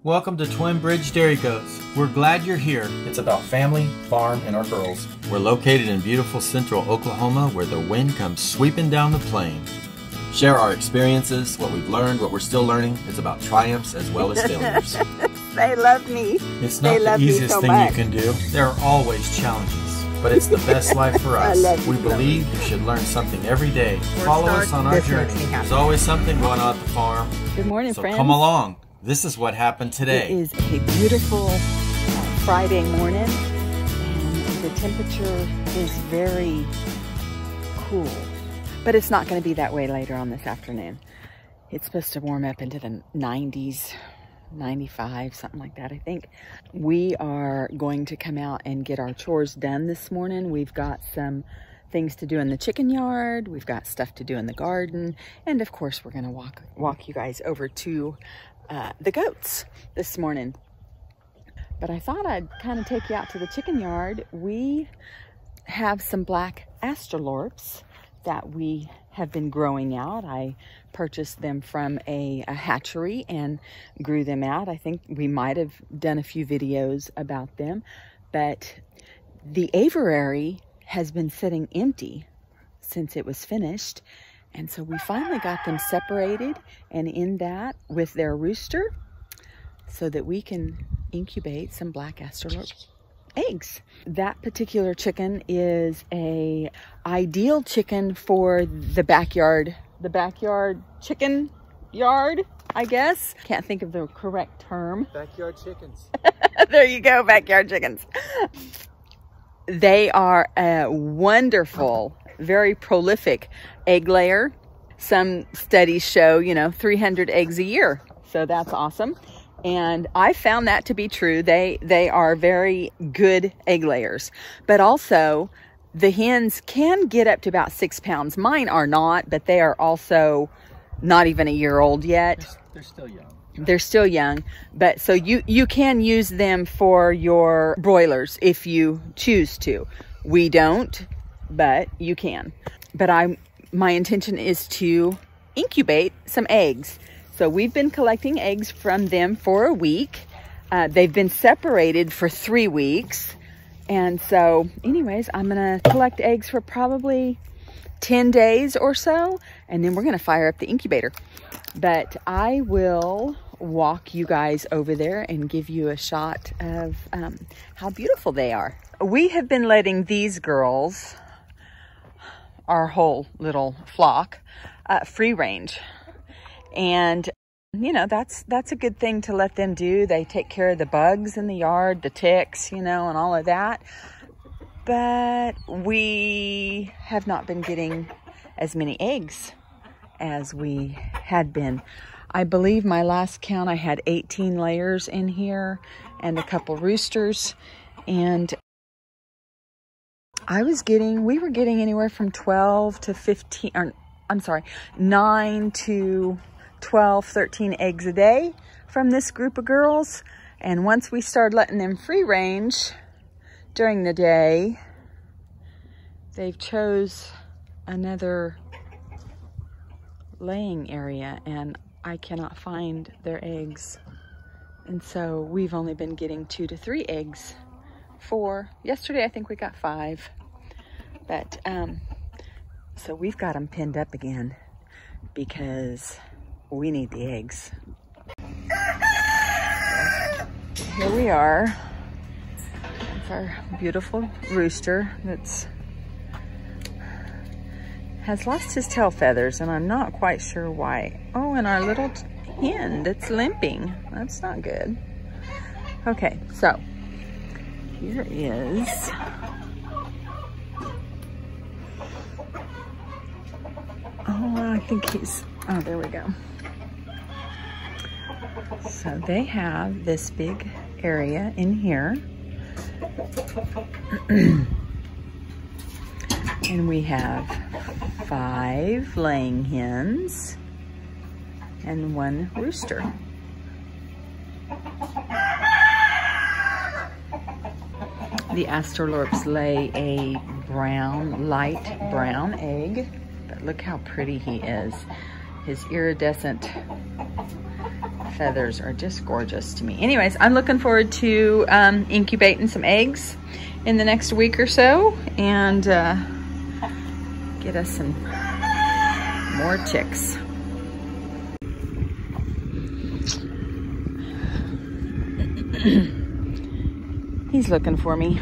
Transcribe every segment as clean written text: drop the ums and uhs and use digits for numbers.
Welcome to Twin Bridge Dairy Goats. We're glad you're here. It's about family, farm, and our girls. We're located in beautiful central Oklahoma where the wind comes sweeping down the plain. Share our experiences, what we've learned, what we're still learning. It's about triumphs as well as failures. They love me. It's not the easiest thing you can do. There are always challenges, but it's the best life for us. We believe you should learn something every day. Follow us on our journey. There's always something going on at the farm. Good morning, friends. So come along. This is what happened today. It is a beautiful Friday morning, and the temperature is very cool. But it's not going to be that way later on this afternoon. It's supposed to warm up into the 90s, 95, something like that, I think. We are going to come out and get our chores done this morning. We've got some things to do in the chicken yard. We've got stuff to do in the garden. And of course, we're going to walk you guys over to the goats this morning. But I thought I'd kind of take you out to the chicken yard. We have some black astrolorps that we have been growing out. I purchased them from a hatchery and grew them out. I think we might have done a few videos about them, but the aviary has been sitting empty since it was finished. And so we finally got them separated and in that with their rooster so that we can incubate some black astrolorp eggs. That particular chicken is a ideal chicken for the backyard chicken yard, I guess. Can't think of the correct term. Backyard chickens. There you go, backyard chickens. They are a wonderful, very prolific egg layer. Some studies show, 300 eggs a year. So that's awesome. And I found that to be true. They are very good egg layers. But also, the hens can get up to about 6 pounds. Mine are not, but they are also not even a year old yet. They're still young. They're still young, but so you can use them for your broilers if you choose to. We don't, but you can. But my intention is to incubate some eggs. So we've been collecting eggs from them for a week. They've been separated for 3 weeks. And so anyways, I'm gonna collect eggs for probably 10 days or so, and then we're gonna fire up the incubator. But I will walk you guys over there and give you a shot of how beautiful they are. We have been letting these girls, our whole little flock, free range. And, that's a good thing to let them do. They take care of the bugs in the yard, the ticks, and all of that. But we have not been getting as many eggs as we had been. I believe my last count, I had 18 layers in here and a couple roosters. And we were getting anywhere from 12 to 15, or I'm sorry, 9 to 12, 13 eggs a day from this group of girls. And once we started letting them free range during the day, they've chose another laying area and I cannot find their eggs. And so we've only been getting 2 to 3 eggs. Yesterday I think we got 5. But so we've got them pinned up again because we need the eggs. Here we are. That's our beautiful rooster has lost his tail feathers, and I'm not quite sure why. Oh, and our little hen that's limping. That's not good. Okay, so here is I think there we go. So they have this big area in here. And we have 5 laying hens and 1 rooster. The astrolorps lay a light brown egg, but look how pretty he is. His iridescent feathers are just gorgeous to me. Anyways, I'm looking forward to incubating some eggs in the next week or so and get us some more chicks. He's looking for me.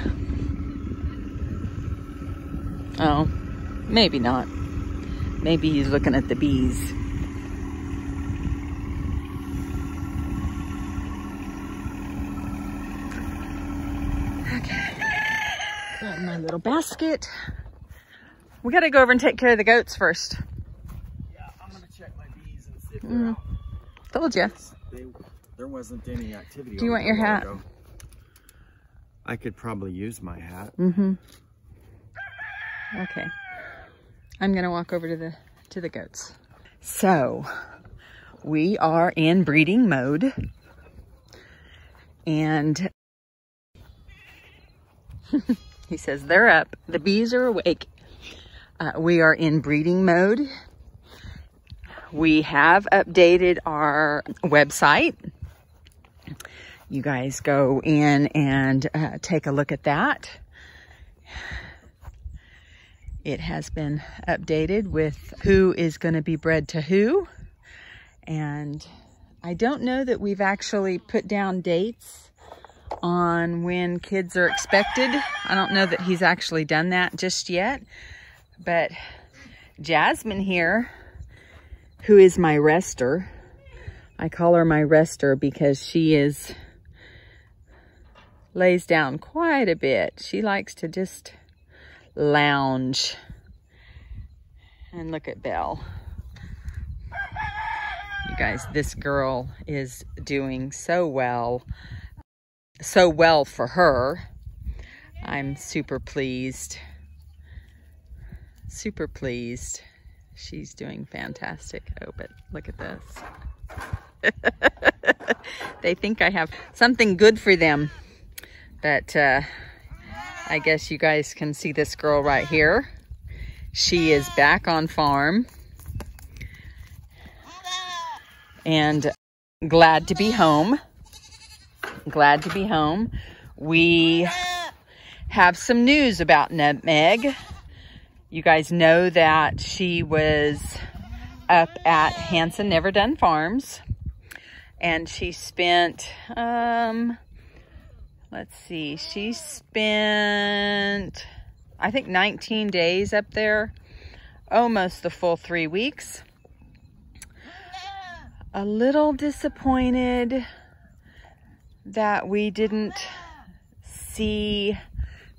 Oh, maybe not. Maybe he's looking at the bees. Okay. Got my little basket. We gotta go over and take care of the goats first. Yeah, I'm gonna check my bees and see if they're out. Told you. There wasn't any activity. Do you want your hat? I could probably use my hat. Mm-hmm. Okay. I'm gonna walk over to the goats. So we are in breeding mode, and he says they're up. The bees are awake. We are in breeding mode. We have updated our website. You guys go in and take a look at that. It has been updated with who is going to be bred to who. And I don't know that we've actually put down dates on when kids are expected. I don't know that he's actually done that just yet. But Jasmine here, who is my rester, I call her my rester because she lays down quite a bit. She likes to just lounge. And look at Belle. You guys, this girl is doing so well. So well for her. I'm super pleased. Super pleased. She's doing fantastic. Oh, but look at this. They think I have something good for them. But I guess you guys can see this girl right here. She is back on farm. And glad to be home. Glad to be home. We have some news about Nutmeg. You guys know that she was up at Hanson Never Done Farms, and she spent, let's see, she spent, I think 19 days up there, almost the full 3 weeks. A little disappointed that we didn't see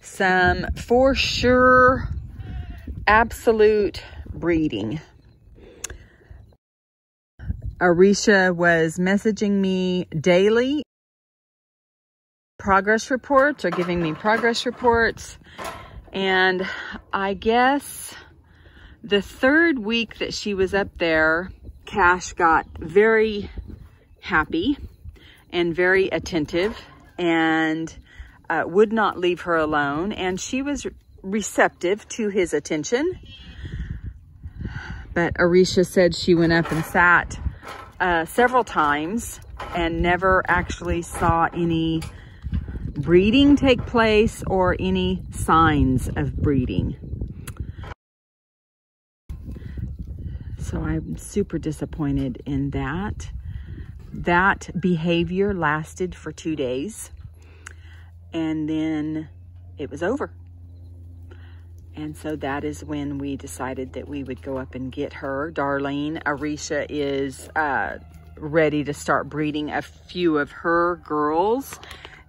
some for sure absolute breeding. Arisha was messaging me daily progress reports, or giving me progress reports, and I guess the 3rd week that she was up there, Cash got very happy and very attentive and would not leave her alone, and she was receptive to his attention. But Arisha said she went up and sat several times and never actually saw any breeding take place or any signs of breeding. So I'm super disappointed in that. That behavior lasted for 2 days, and then it was over. And so that is when we decided that we would go up and get her. Darlene, Arisha is ready to start breeding a few of her girls.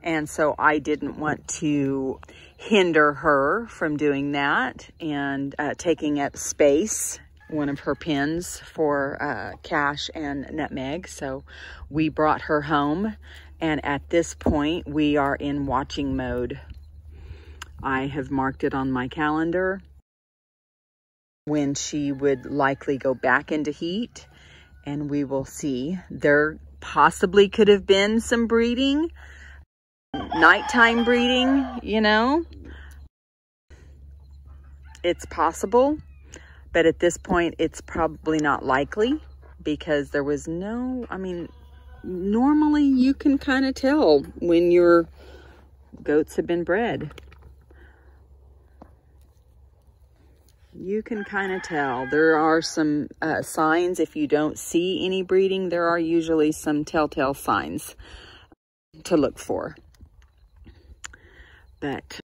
And so I didn't want to hinder her from doing that and taking up space, one of her pens for Cash and Nutmeg. So we brought her home. And at this point, we are in watching mode. I have marked it on my calendar when she would likely go back into heat, and we will see. There possibly could have been some breeding, nighttime breeding, you know. It's possible, but at this point, it's probably not likely because there was no, I mean, normally you can kind of tell when your goats have been bred. You can kind of tell. There are some signs. If you don't see any breeding, there are usually some telltale signs to look for. But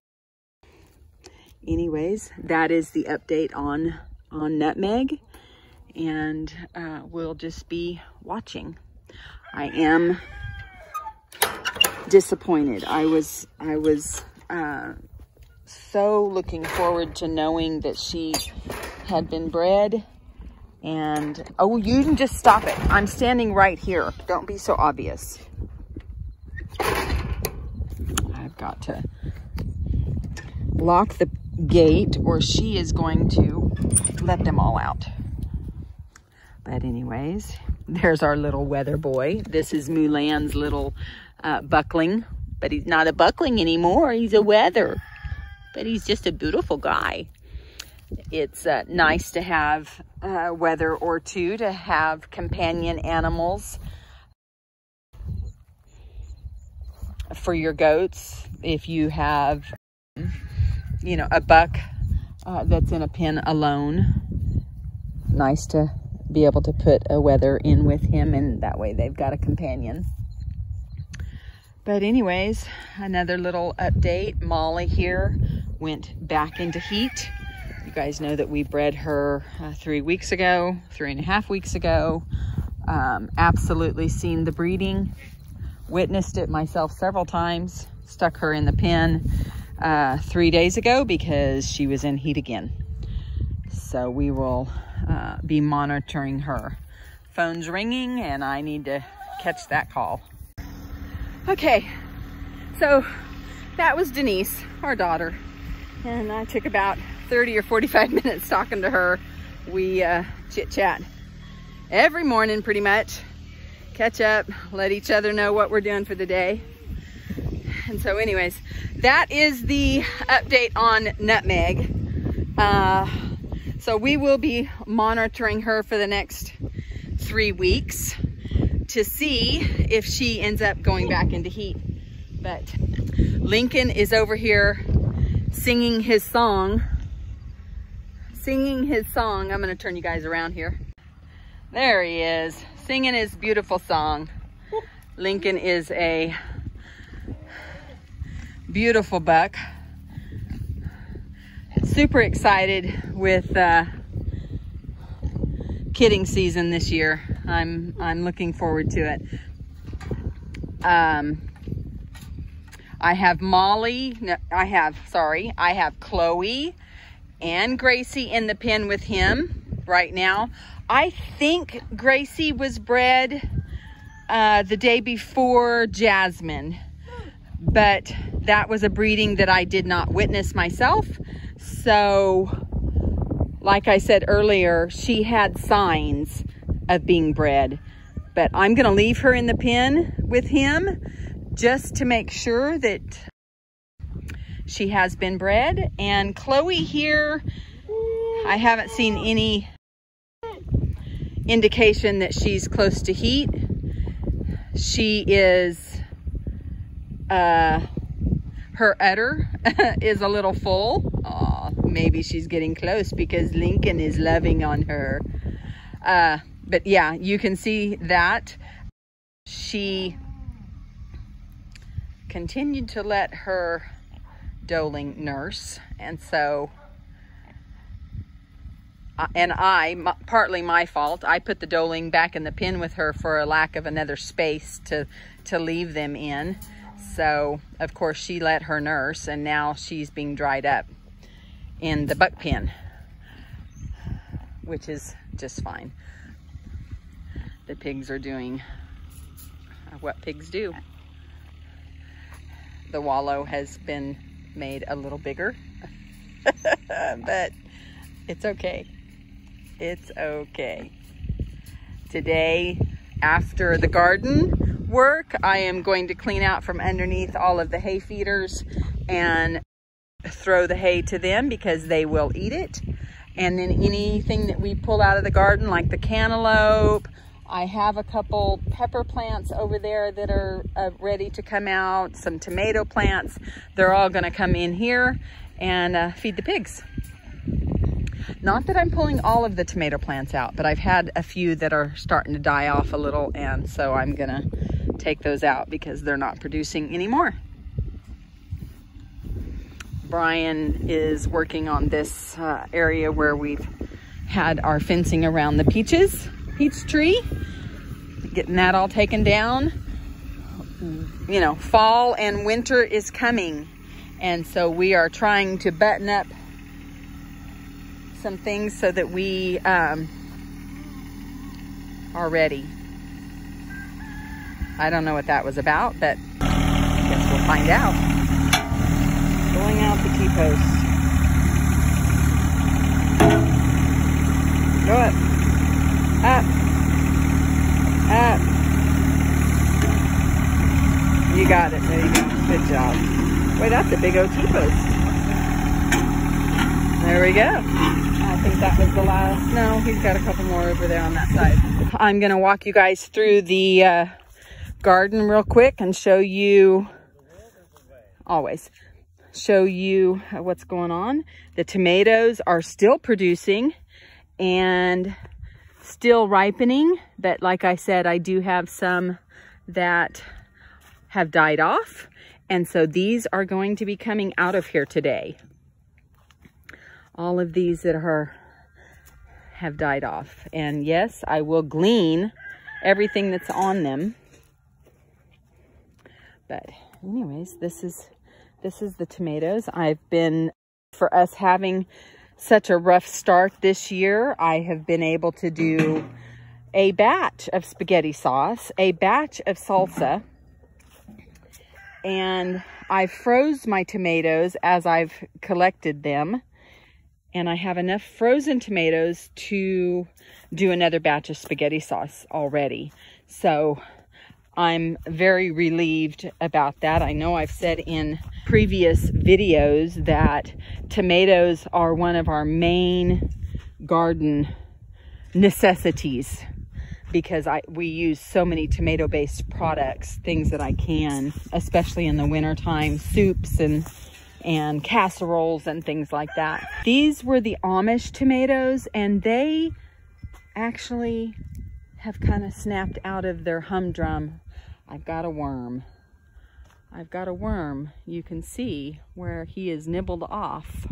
anyways, that is the update on Nutmeg, and we'll just be watching. I am disappointed. I was so looking forward to knowing that she had been bred. And oh, you can just stop it. I'm standing right here. Don't be so obvious. I've got to lock the gate or she is going to let them all out. But anyways, there's our little weather boy. This is Mulan's little buckling, but he's not a buckling anymore. He's a weather, but he's just a beautiful guy. It's nice to have a weather or two, to have companion animals for your goats. If you have, you know, a buck that's in a pen alone, nice to be able to put a weather in with him, and that way they've got a companion. But anyways, another little update. Molly here went back into heat. You guys know that we bred her 3 weeks ago, 3.5 weeks ago. Absolutely seen the breeding, witnessed it myself several times. Stuck her in the pen 3 days ago because she was in heat again. So we will be monitoring her. Phone's ringing and I need to catch that call. Okay, so that was Denise, our daughter, and I took about 30 or 45 minutes talking to her. We chit-chat every morning pretty much, catch up, let each other know what we're doing for the day. And so anyways, that is the update on Nutmeg. So we will be monitoring her for the next 3 weeks to see if she ends up going back into heat. But Lincoln is over here singing his song. I'm gonna turn you guys around here. There he is, singing his beautiful song. Lincoln is a beautiful buck. Super excited with kidding season this year. I'm looking forward to it. I have I have Chloe and Gracie in the pen with him right now. I think Gracie was bred the day before Jasmine, but that was a breeding that I did not witness myself. So, like I said earlier, she had signs of being bred, but I'm gonna leave her in the pen with him just to make sure that she has been bred. And Chloe here, I haven't seen any indication that she's close to heat. She is, her udder is a little full. Aw, maybe she's getting close because Lincoln is loving on her. But yeah, you can see that she continued to let her doeling nurse. And so, partly my fault, I put the doeling back in the pen with her for a lack of another space to leave them in. So, of course, she let her nurse, and now she's being dried up in the buck pen, which is just fine. The pigs are doing what pigs do. The wallow has been made a little bigger, but it's okay. It's okay. Today, after the garden work, I am going to clean out from underneath all of the hay feeders and throw the hay to them because they will eat it. And then anything that we pull out of the garden, like the cantaloupe, I have a couple pepper plants over there that are ready to come out, some tomato plants. They're all gonna come in here and feed the pigs. Not that I'm pulling all of the tomato plants out, but I've had a few that are starting to die off a little, and so I'm gonna take those out because they're not producing anymore. Brian is working on this area where we've had our fencing around the peach tree, getting that all taken down. You know, fall and winter is coming, and so we are trying to button up some things so that we are ready. I don't know what that was about, but I guess we'll find out. Pulling out the key posts. Go up. Up. Up. You got it. There you go. Good job. Wait, that's a big OT post. There we go. I think that was the last. No, he's got a couple more over there on that side. I'm going to walk you guys through the garden real quick and show you, always, show you what's going on. The tomatoes are still producing and still ripening, but like I said, I do have some that have died off, and so these are going to be coming out of here today. All of these that have died off, and yes, I will glean everything that's on them. But anyways, this is the tomatoes. For us having such a rough start this year, I have been able to do a batch of spaghetti sauce, a batch of salsa, and I froze my tomatoes as I've collected them, and I have enough frozen tomatoes to do another batch of spaghetti sauce already. So I'm very relieved about that. I know I've said in previous videos that tomatoes are one of our main garden necessities because we use so many tomato-based products, things that I can, especially in the wintertime, soups and casseroles and things like that. These were the Amish tomatoes, and they actually have kind of snapped out of their humdrum. I've got a worm. I've got a worm. You can see where he is nibbled off.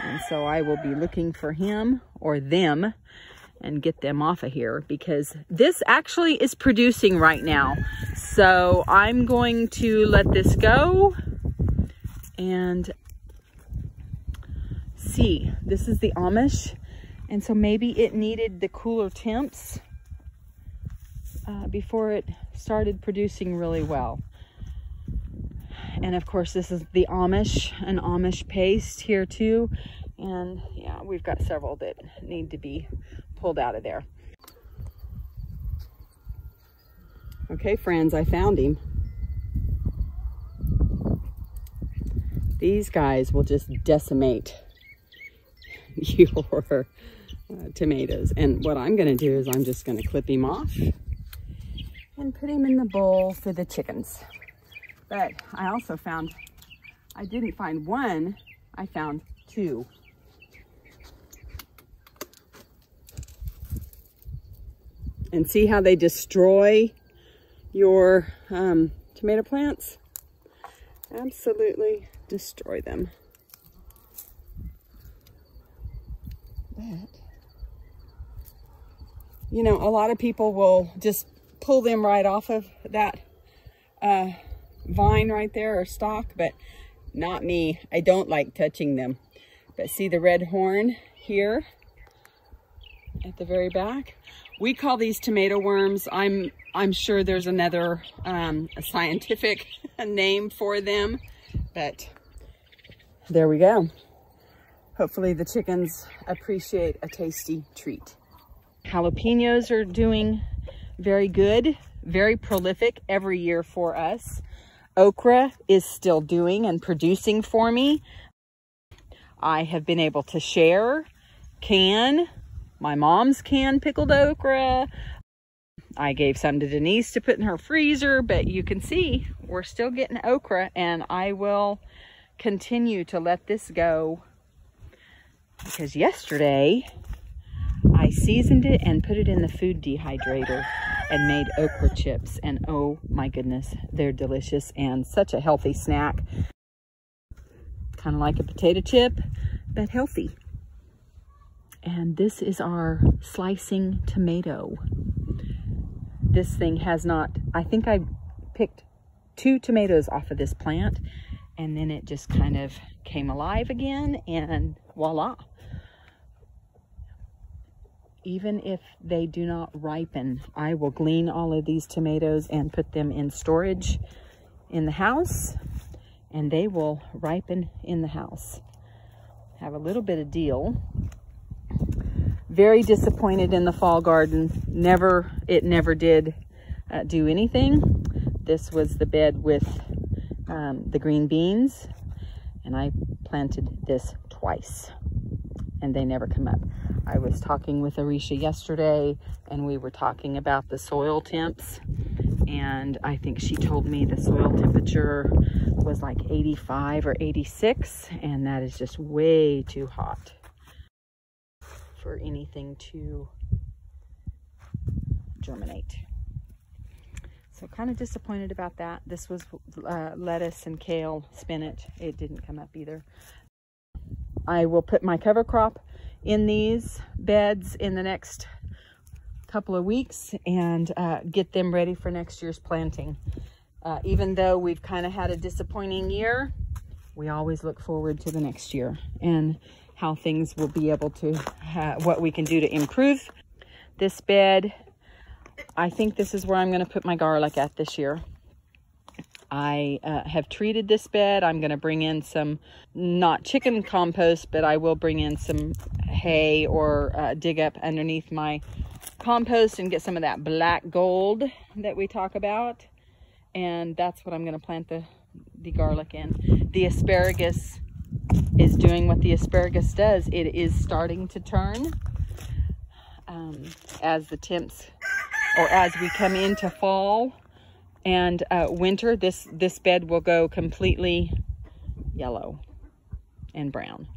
And so I will be looking for him or them and get them off of here, because this actually is producing right now. So I'm going to let this go and see. This is the Amish, and so maybe it needed the cooler temps before it started producing really well. And of course, this is the Amish, an Amish paste here too. And yeah, we've got several that need to be pulled out of there. Okay, friends, I found him. These guys will just decimate your tomatoes. And what I'm gonna do is I'm just gonna clip him off and put him in the bowl for the chickens. But I also found, I didn't find one, I found two. And see how they destroy your tomato plants? Absolutely destroy them. But, you know, a lot of people will just pull them right off of that vine right there, or stalk, but not me. I don't like touching them. But see the red horn here at the very back? We call these tomato worms. I'm sure there's another a scientific name for them, but there we go. Hopefully the chickens appreciate a tasty treat. Jalapenos are doing very good, very prolific every year for us. Okra is still doing and producing for me. I have been able to share, my mom's can pickled okra. I gave some to Denise to put in her freezer, but you can see we're still getting okra, and I will continue to let this go because yesterday I seasoned it and put it in the food dehydrator and made okra chips, and oh my goodness, they're delicious and such a healthy snack. Kind of like a potato chip, but healthy. And this is our slicing tomato. This thing has not, I think I picked 2 tomatoes off of this plant, and then it just kind of came alive again, and voila. Even if they do not ripen, I will glean all of these tomatoes and put them in storage in the house, and they will ripen in the house. Have a little bit of deal. Very disappointed in the fall garden. It never did do anything. This was the bed with the green beans, and I planted this twice, and they never come up. I was talking with Arisha yesterday, and we were talking about the soil temps, and I think she told me the soil temperature was like 85 or 86, and that is just way too hot for anything to germinate. So kind of disappointed about that. This was lettuce and kale, spinach. It didn't come up either. I will put my cover crop in these beds in the next couple of weeks and get them ready for next year's planting. Even though we've kind of had a disappointing year, we always look forward to the next year and how things will be able to, what we can do to improve this bed. I think this is where I'm going to put my garlic at this year. I have treated this bed. I'm going to bring in some, not chicken compost, but I will bring in some hay or dig up underneath my compost and get some of that black gold that we talk about. And that's what I'm going to plant the garlic in. The asparagus is doing what the asparagus does. It is starting to turn as the temps, or as we come into fall and winter. This bed will go completely yellow and brown,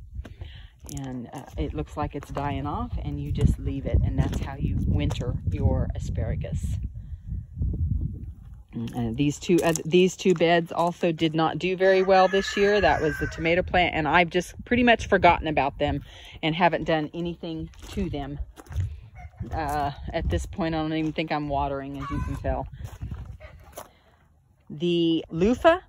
and it looks like it's dying off, and you just leave it, and that's how you winter your asparagus. These two beds also did not do very well this year. That was the tomato plant, and I've just pretty much forgotten about them and haven't done anything to them. At this point, I don't even think I'm watering, as you can tell. The loofah,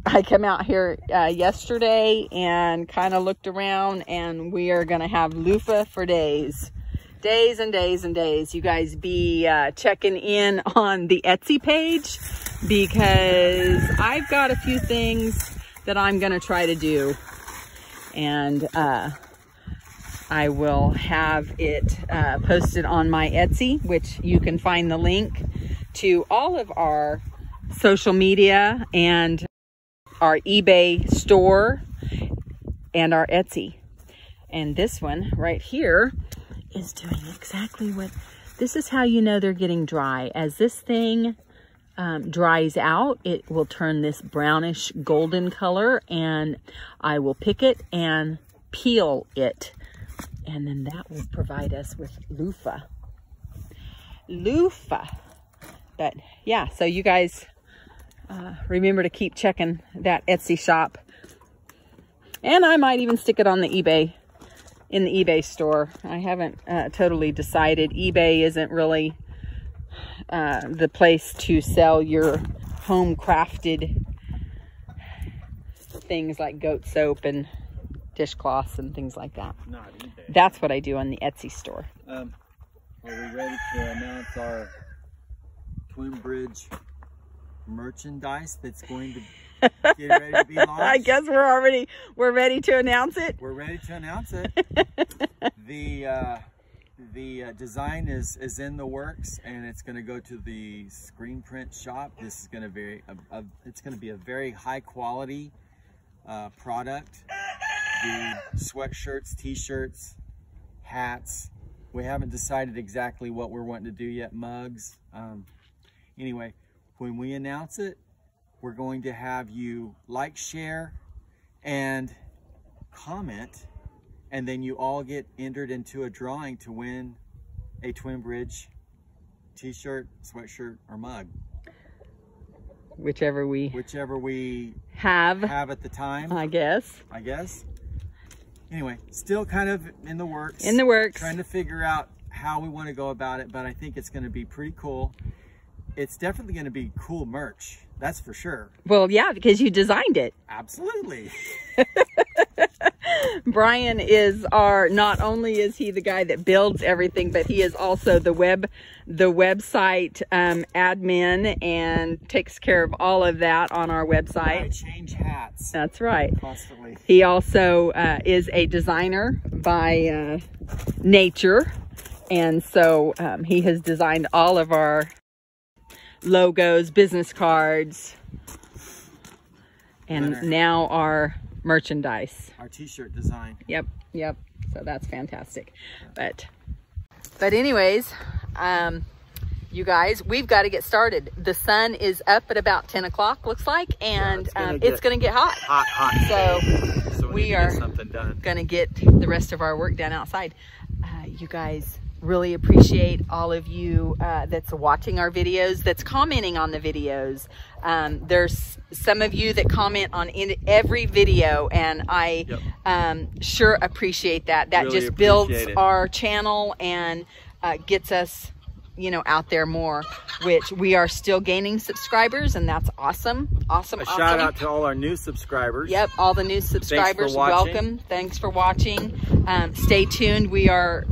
I come out here yesterday and kind of looked around, and we are going to have loofah for days. Days and days and days. You guys be checking in on the Etsy page, because I've got a few things that I'm going to try to do, and I will have it posted on my Etsy, which you can find the link to all of our social media and our eBay store and our Etsy. And this one right here is doing exactly what, this is how you know they're getting dry. As this thing dries out, it will turn this brownish golden color, and I will pick it and peel it, and then that will provide us with loofah. But yeah, so you guys remember to keep checking that Etsy shop, and I might even stick it on the eBay, in the eBay store. I haven't totally decided. eBay isn't really the place to sell your home crafted things like goat soap and dishcloths and things like that. Not eBay. That's what I do on the Etsy store. Are we ready to announce our Twin Bridge merchandise that's going to get ready to be launched? I guess we're ready to announce it. We're ready to announce it. The design is in the works, and it's going to go to the screen print shop. This is going to be it's going to be a very high quality product. The sweatshirts, t-shirts, hats We haven't decided exactly what we're wanting to do yet, mugs. Anyway, when we announce it, we're going to have you like, share, and comment, and then you all get entered into a drawing to win a Twin Bridge t-shirt, sweatshirt, or mug. Whichever we have at the time, I guess. Anyway, still kind of in the works. Trying to figure out how we want to go about it, but I think it's going to be pretty cool. It's definitely going to be cool merch. That's for sure. Well, yeah, because you designed it. Absolutely. Brian is not only is he the guy that builds everything, but he is also the website admin and takes care of all of that on our website. I change hats. That's right. Constantly. He also is a designer by nature. And so he has designed all of our logos, business cards, and now our merchandise. Our t-shirt design. Yep. So that's fantastic. But anyways, you guys, we've got to get started. The sun is up at about 10 o'clock, looks like, and it's going to get hot. Hot. So we are going to get the rest of our work done outside. You guys, really appreciate all of you that's watching our videos, that's commenting on the videos. There's some of you that comment on every video, and I sure appreciate that. That really just builds our channel and gets us, you know, out there more, which we are still gaining subscribers, and that's awesome. Awesome. Shout out to all our new subscribers. Yep, all the new subscribers. Welcome. Thanks for watching. Stay tuned. We are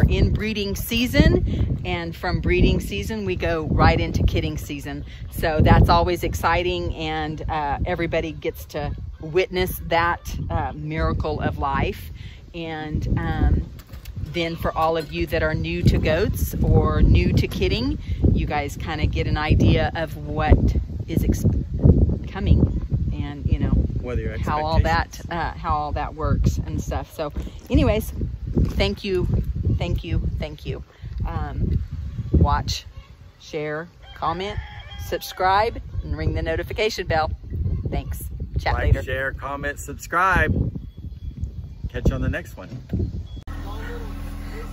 in breeding season, and from breeding season we go right into kidding season. So that's always exciting, and everybody gets to witness that miracle of life. And then for all of you that are new to goats or new to kidding, you guys kind of get an idea of what is coming, and you know, how all that works and stuff. So anyways, thank you. Watch, share, comment, subscribe, and ring the notification bell. Thanks. Chat later. Like, share, comment, subscribe. Catch you on the next one.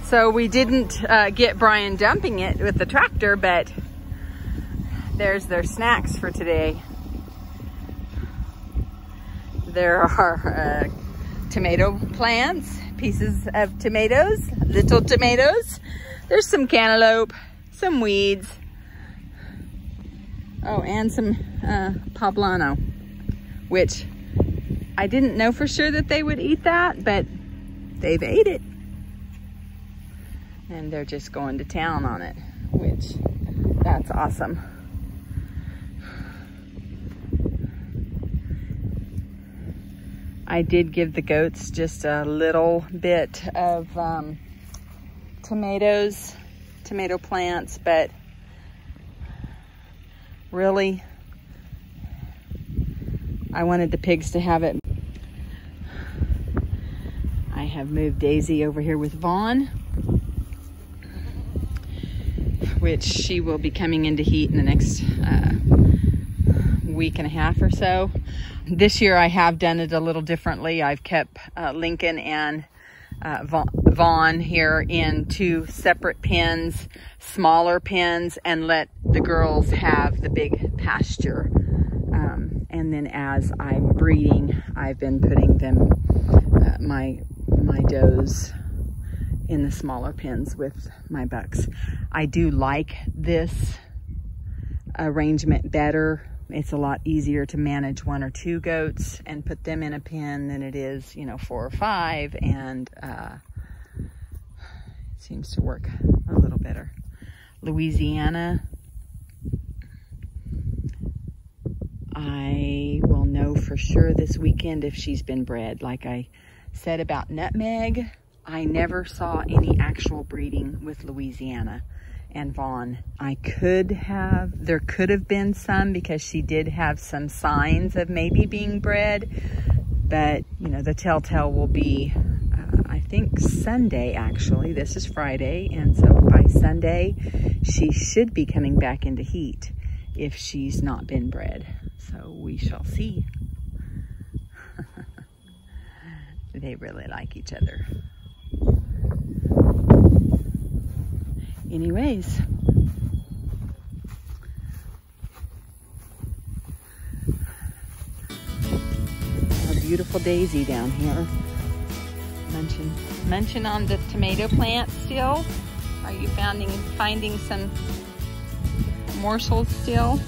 So we didn't get Brian dumping it with the tractor, but there's their snacks for today. There are tomato plants, pieces of tomatoes, little tomatoes. There's some cantaloupe, some weeds. Oh, and some poblano, which I didn't know for sure that they would eat that, but they've ate it. And they're just going to town on it, which that's awesome. I did give the goats just a little bit of tomato plants, but really I wanted the pigs to have it. I have moved Daisy over here with Vaughn, which she will be coming into heat in the next week and a half or so. This year I have done it a little differently. I've kept Lincoln and Vaughn here in two separate pens, smaller pens, and let the girls have the big pasture. And then as I'm breeding, I've been putting them, my does in the smaller pens with my bucks. I do like this arrangement better. It's a lot easier to manage 1 or 2 goats and put them in a pen than it is, you know, 4 or 5, and it seems to work a little better. Louisiana, I will know for sure this weekend if she's been bred. Like I said about Nutmeg, I never saw any actual breeding with Louisiana and Vaughn. There could have been some, because she did have some signs of maybe being bred, but you know, the telltale will be, I think Sunday actually. This is Friday, and so by Sunday she should be coming back into heat if she's not been bred. So we shall see. They really like each other. Anyways, our beautiful daisy down here. Munching on the tomato plant still? Are you finding some morsels still?